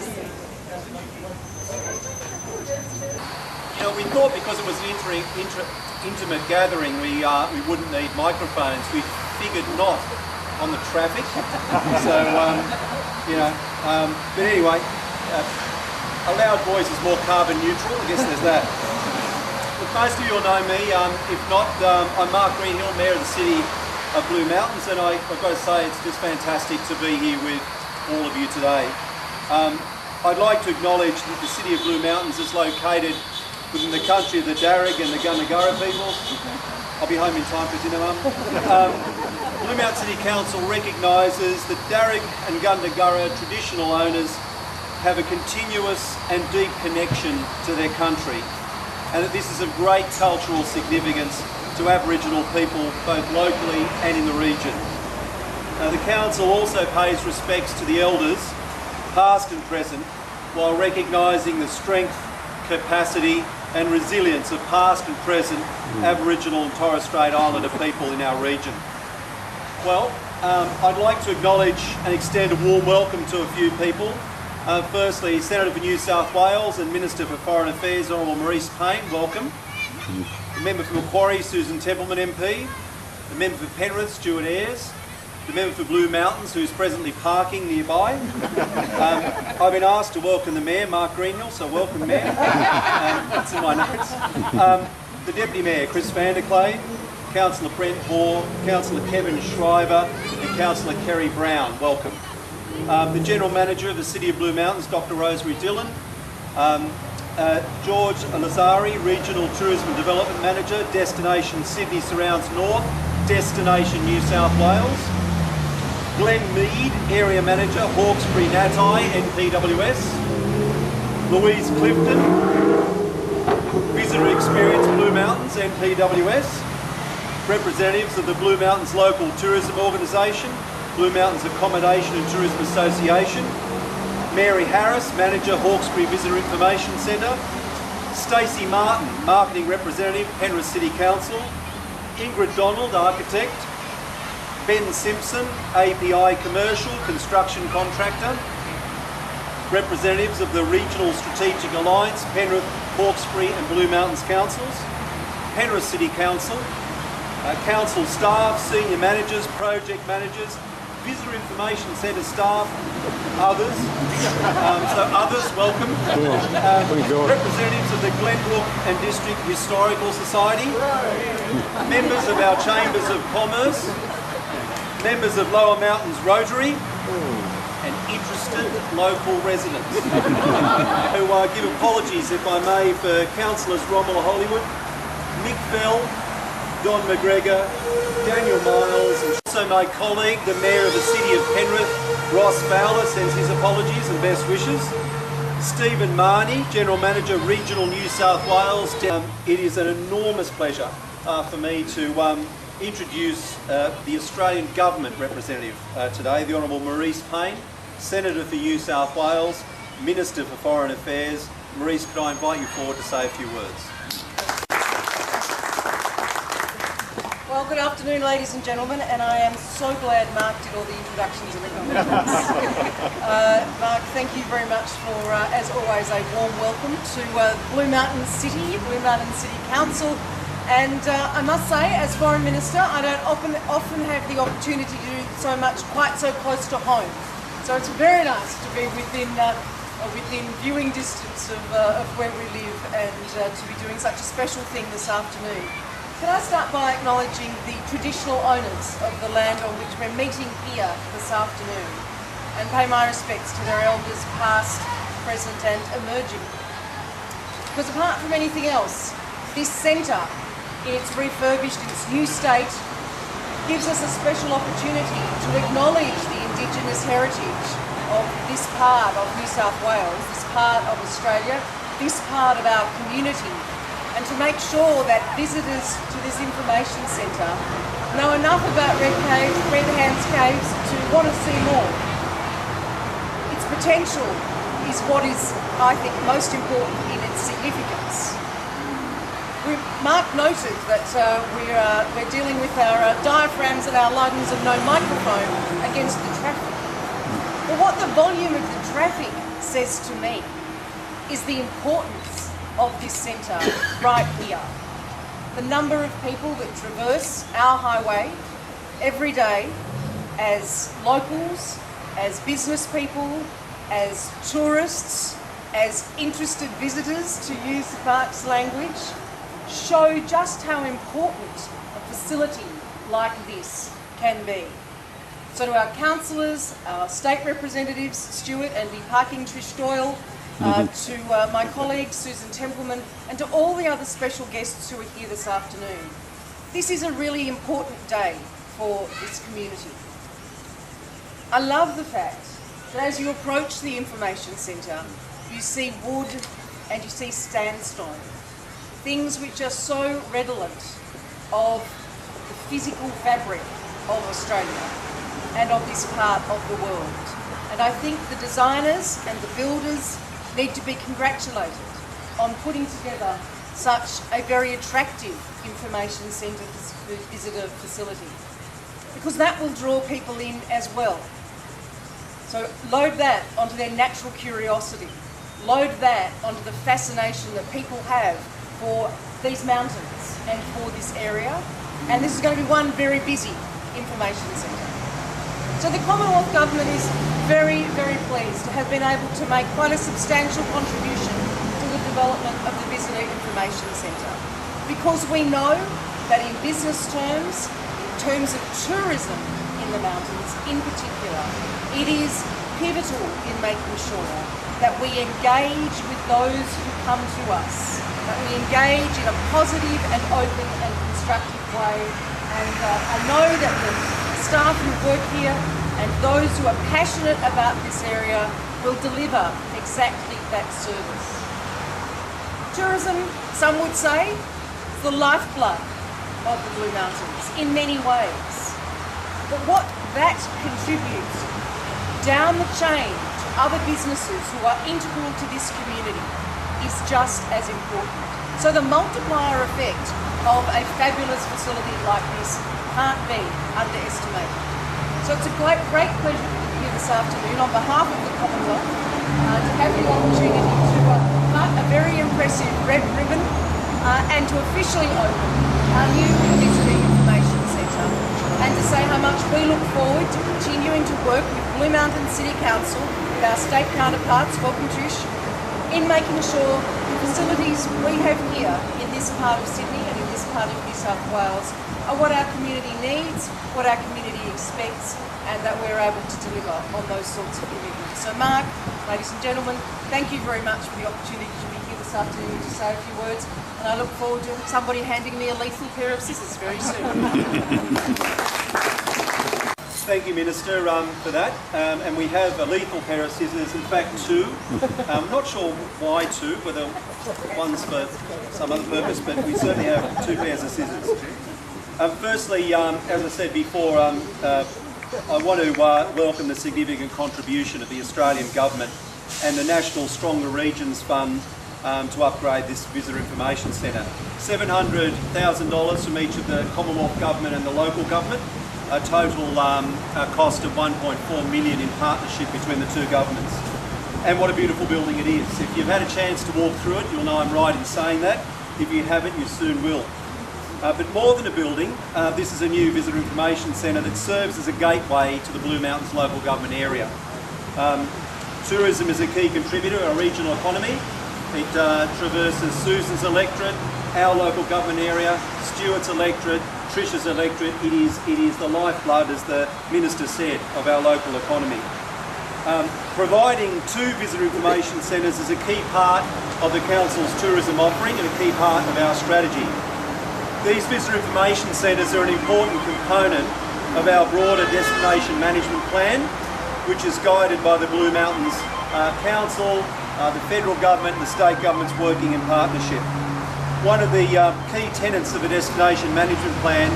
You know, we thought because it was an intimate gathering, we wouldn't need microphones. We figured not on the traffic. So, but anyway, a loud voice is more carbon neutral. I guess there's that. Look, most of you will know me. If not, I'm Mark Greenhill, Mayor of the City of Blue Mountains, and I've got to say it's just fantastic to be here with all of you today. I'd like to acknowledge that the City of Blue Mountains is located within the country of the Darug and the Gundungurra people. I'll be home in time for dinner, Mum. Blue Mountain City Council recognises that Darug and Gundungurra traditional owners have a continuous and deep connection to their country, and that this is of great cultural significance to Aboriginal people both locally and in the region. The Council also pays respects to the Elders, past and present, while recognising the strength, capacity and resilience of past and present Aboriginal and Torres Strait Islander people in our region. Well, I'd like to acknowledge and extend a warm welcome to a few people. Firstly, Senator for New South Wales and Minister for Foreign Affairs, Honourable Marise Payne, welcome. The Member for Macquarie, Susan Templeman MP. The Member for Penrith, Stuart Ayres. The Member for Blue Mountains, who's presently parking nearby. I've been asked to welcome the Mayor, Mark Greenhill, so welcome, Mayor. That's in my notes. The Deputy Mayor, Chris van der Clade, Councillor Brent Hoare, Councillor Kevin Shriver and Councillor Kerry Brown, welcome. The General Manager of the City of Blue Mountains, Dr Rosemary Dillon. George Lazari, Regional Tourism and Development Manager, Destination Sydney Surrounds North, Destination New South Wales. Glenn Mead, Area Manager, Hawkesbury Natai, NPWS. Louise Clifton, Visitor Experience Blue Mountains, NPWS. Representatives of the Blue Mountains Local Tourism Organisation, Blue Mountains Accommodation and Tourism Association. Mary Harris, Manager, Hawkesbury Visitor Information Centre. Stacey Martin, Marketing Representative, Penrith City Council. Ingrid Donald, Architect. Ben Simpson, API Commercial, Construction Contractor. Representatives of the Regional Strategic Alliance, Penrith, Hawkesbury and Blue Mountains Councils. Penrith City Council. Council staff, Senior Managers, Project Managers, Visitor Information Centre staff, others. So others, welcome. Representatives of the Glenbrook and District Historical Society. Members of our Chambers of Commerce. Members of Lower Mountains Rotary. And interested local residents. Who give apologies, if I may, for Councillors Romola Hollywood, Nick Bell, Don McGregor, Daniel Miles, and also my colleague, the Mayor of the City of Penrith, Ross Fowler, sends his apologies and best wishes. Stephen Marnie, General Manager, Regional New South Wales. It is an enormous pleasure for me to introduce the Australian Government representative today, the Honourable Marise Payne, Senator for New South Wales, Minister for Foreign Affairs. Marise, could I invite you forward to say a few words? Well, good afternoon, ladies and gentlemen, and I am so glad Mark did all the introductions and acknowledgements. Mark, thank you very much for, as always, a warm welcome to Blue Mountains City, Blue Mountains City Council, and I must say, as Foreign Minister, I don't often have the opportunity to do so much quite so close to home. So it's very nice to be within viewing distance of where we live and to be doing such a special thing this afternoon. Can I start by acknowledging the traditional owners of the land on which we're meeting here this afternoon and pay my respects to their elders past, present and emerging. Because apart from anything else, this centre, in its refurbished, in its new state, gives us a special opportunity to acknowledge the Indigenous heritage of this part of New South Wales, this part of Australia, this part of our community, and to make sure that visitors to this information centre know enough about Red Hands Caves to want to see more. Its potential is what is, I think, most important in its significance. Mark noted that we're dealing with our diaphragms and our lungs and no microphone against the traffic. But what the volume of the traffic says to me is the importance of this centre right here. The number of people that traverse our highway every day as locals, as business people, as tourists, as interested visitors, to use the park's language, show just how important a facility like this can be. So to our councillors, our state representatives, Stuart and the parking Trish Doyle, to my colleague Susan Templeman, and to all the other special guests who are here this afternoon. This is a really important day for this community. I love the fact that as you approach the information centre, you see wood and you see sandstone, things which are so redolent of the physical fabric of Australia and of this part of the world. And I think the designers and the builders need to be congratulated on putting together such a very attractive information centre visitor facility, because that will draw people in as well. So load that onto their natural curiosity, load that onto the fascination that people have for these mountains and for this area, and this is going to be one very busy information centre. So the Commonwealth Government is very, very pleased to have been able to make quite a substantial contribution to the development of the Visitor Information Centre, because we know that in business terms, in terms of tourism in the mountains in particular, it is pivotal in making sure that we engage with those who come to us, that we engage in a positive and open and constructive way. And I know that the staff who work here and those who are passionate about this area will deliver exactly that service. Tourism, some would say, is the lifeblood of the Blue Mountains in many ways. But what that contributes down the chain to other businesses who are integral to this community is just as important. So the multiplier effect of a fabulous facility like this can't be underestimated. So it's a great pleasure to be here this afternoon on behalf of the Commonwealth to have the opportunity to cut a very impressive red ribbon and to officially open our new Visitor Information Centre, and to say how much we look forward to continuing to work with Blue Mountain City Council, with our state counterparts, welcome Trish, in making sure the facilities we have here in this part of Sydney and in this part of New South Wales are what our community needs, what our community expects, and that we're able to deliver on those sorts of commitments. So Mark, ladies and gentlemen, thank you very much for the opportunity to be here this afternoon to say a few words, and I look forward to somebody handing me a lethal pair of scissors very soon. Thank you, Minister, for that. And we have a lethal pair of scissors, in fact two. Not sure why two, whether one's for some other purpose, but we certainly have two pairs of scissors. Firstly, as I said before, I want to welcome the significant contribution of the Australian Government and the National Stronger Regions Fund to upgrade this Visitor Information Centre. $700,000 from each of the Commonwealth Government and the local government, a total cost of $1.4 million in partnership between the two governments. And what a beautiful building it is. If you've had a chance to walk through it, you'll know I'm right in saying that. If you haven't, you soon will. But more than a building, this is a new Visitor Information Centre that serves as a gateway to the Blue Mountains local government area. Tourism is a key contributor to our regional economy. It traverses Susan's electorate, our local government area, Stuart's electorate, Trish's electorate. It is the lifeblood, as the Minister said, of our local economy. Providing two Visitor Information Centres is a key part of the Council's tourism offering and a key part of our strategy. These Visitor Information Centres are an important component of our broader destination management plan, which is guided by the Blue Mountains Council, the federal government and the state governments working in partnership. One of the key tenets of the destination management plan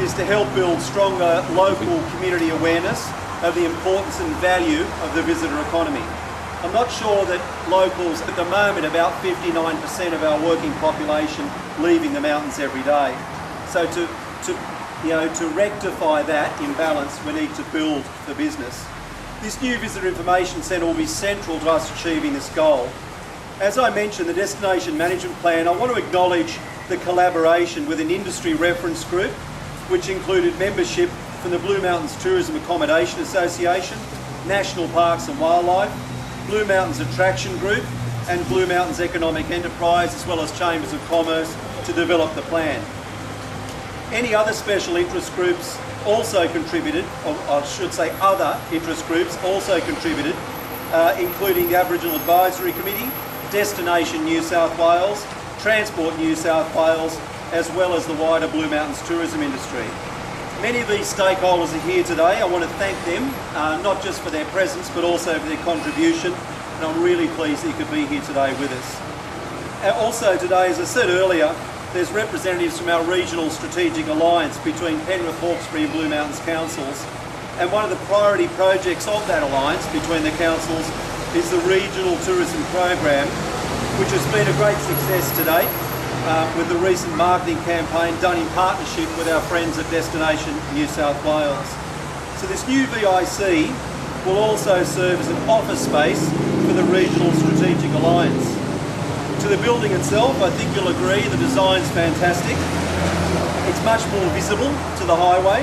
is to help build stronger local community awareness of the importance and value of the visitor economy. I'm not sure that locals, at the moment, about 59% of our working population leaving the mountains every day. So to rectify that imbalance, we need to build the business. This new Visitor Information Centre will be central to us achieving this goal. As I mentioned, the Destination Management Plan, I want to acknowledge the collaboration with an industry reference group, which included membership from the Blue Mountains Tourism Accommodation Association, National Parks and Wildlife, Blue Mountains Attraction Group and Blue Mountains Economic Enterprise, as well as Chambers of Commerce, to develop the plan. Any other special interest groups also contributed, or I should say other interest groups also contributed, including the Aboriginal Advisory Committee, Destination New South Wales, Transport New South Wales, as well as the wider Blue Mountains tourism industry. Many of these stakeholders are here today. I want to thank them, not just for their presence, but also for their contribution, and I'm really pleased that you could be here today with us. Also today, as I said earlier, there's representatives from our regional strategic alliance between Penrith, Hawkesbury and Blue Mountains councils, and one of the priority projects of that alliance between the councils is the Regional Tourism Program, which has been a great success to date, with the recent marketing campaign done in partnership with our friends at Destination New South Wales. So this new VIC will also serve as an office space for the Regional Strategic Alliance. To the building itself, I think you'll agree the design's fantastic. It's much more visible to the highway.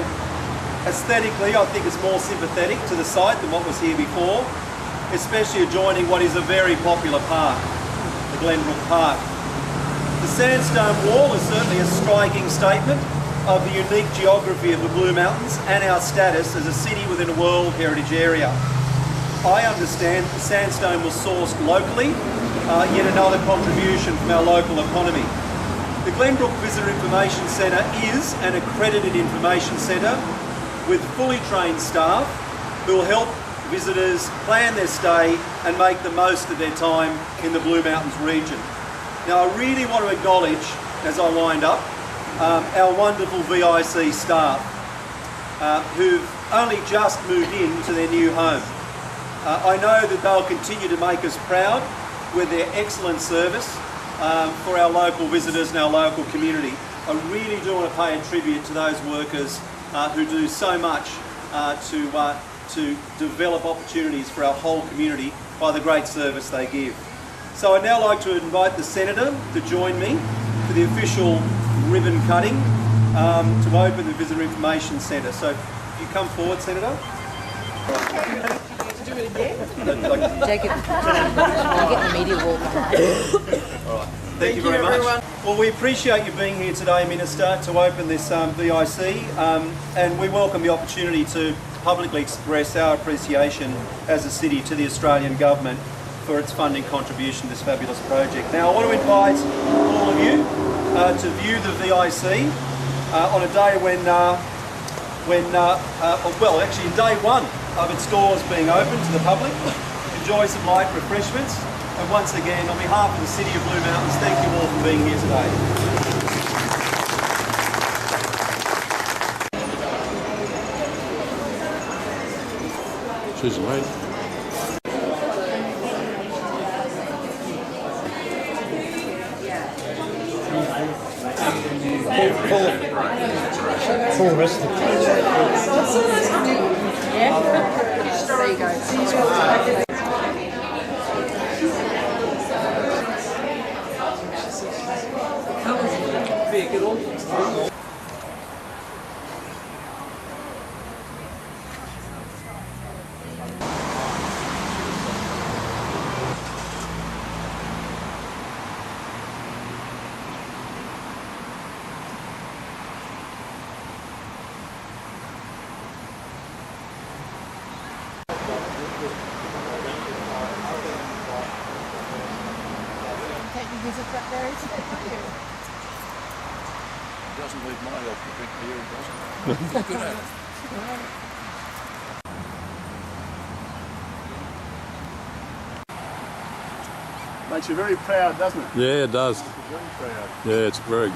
Aesthetically, I think it's more sympathetic to the site than what was here before, especially adjoining what is a very popular park, the Glenbrook Park. The sandstone wall is certainly a striking statement of the unique geography of the Blue Mountains and our status as a city within a World Heritage Area. I understand the sandstone was sourced locally, yet another contribution from our local economy. The Glenbrook Visitor Information Centre is an accredited information centre with fully trained staff who will help visitors plan their stay and make the most of their time in the Blue Mountains region. Now I really want to acknowledge, as I wind up, our wonderful VIC staff who've only just moved into their new home. I know that they'll continue to make us proud with their excellent service for our local visitors and our local community. I really do want to pay a tribute to those workers who do so much to develop opportunities for our whole community by the great service they give. So I'd now like to invite the Senator to join me for the official ribbon cutting to open the Visitor Information Centre. So if you come forward, Senator. Do it again? Jacob, I'll get the media wall behind. All right. Thank you very much. Everyone. Well, we appreciate you being here today, Minister, to open this VIC, and we welcome the opportunity to publicly express our appreciation as a city to the Australian Government for its funding contribution to this fabulous project. Now, I want to invite all of you to view the VIC on a day well, actually day one of its doors being open to the public. Enjoy some light refreshments, and once again, on behalf of the City of Blue Mountains, thank you all for being here today. She's late. Full rest of the Yeah? There you go. Doesn't leave my help to drink beer, does it? Good at it. Makes you very proud, doesn't it? Yeah, it does. Very proud. Yeah, it's very